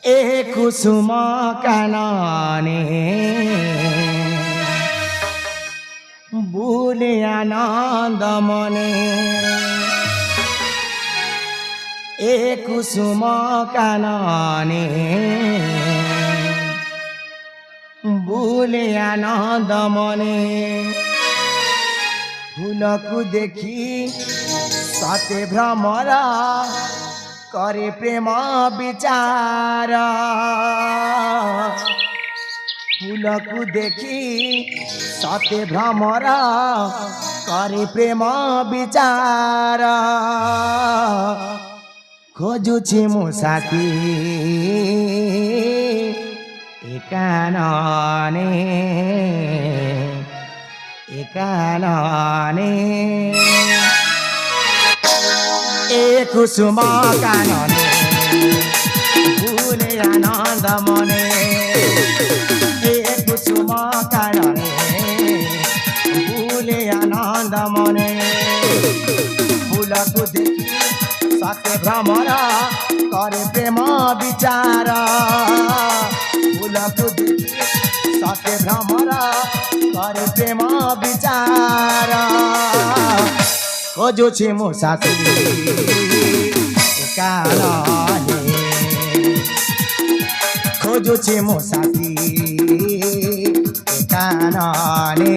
ए कुसुम कानने भूले आनंद मने ए कुसुम कानने भूले आनंद मने फूलकु देखी सते भ्रमरा करे प्रेम विचार फूलकु देखी सते भ्रमरा करे प्रेम विचार खोजुछि मु साथी एकानने एकानने ए कुसुम कानने भूले आनंद मने ए कुसुम कानने भूले आनंद मने फूलकु देखी सते भ्रमरा करे प्रेम विचार फूलकु देखी सते भ्रमरा करे प्रेम विचार खोजुछि मु साथी एकानने खोजुछि मु साथी एकानने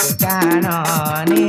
एकानने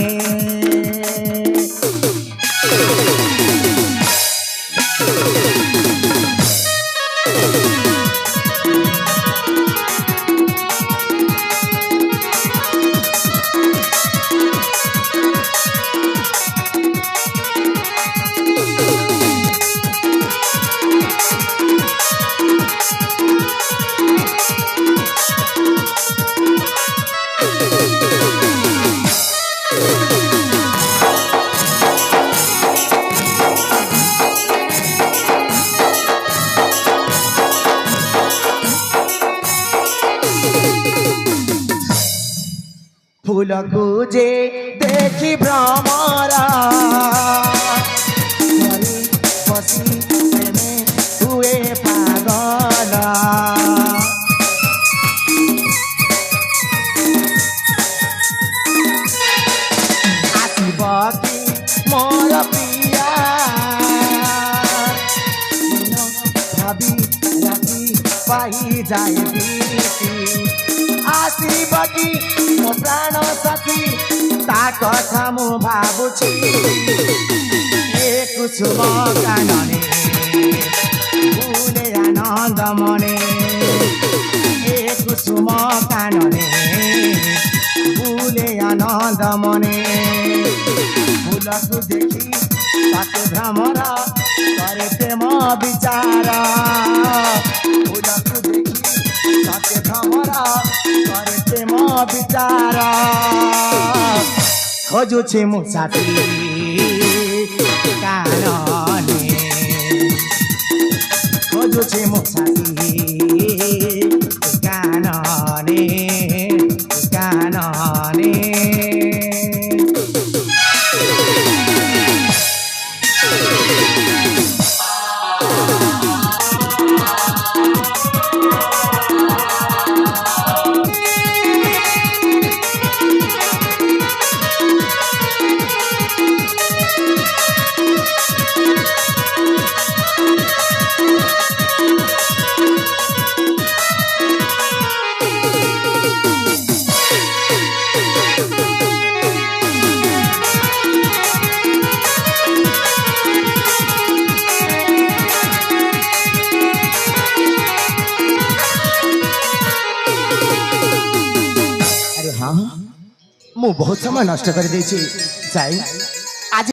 फूलकु जे देखी भ्रमरा बसी प्रेमे हुए पागल आसिब कि मोर प्रिया भावी राति पाई जाए बीती आसिब कि मो प्राण साथी ता कथा मु भाबुछि ए कुसुम कानने भूले आनंद मने ए कुसुम कानने भूले आनंद मने फूलकु देखी सते भ्रमरा करे प्रेम विचार फूलकु देखी सते भ्रमरा करे प्रेम विचार खोजुछि मु साथी एकानने खोजुछि मु साथी एकानने एकानने मु बहुत समय नष्ट कर देछि जाई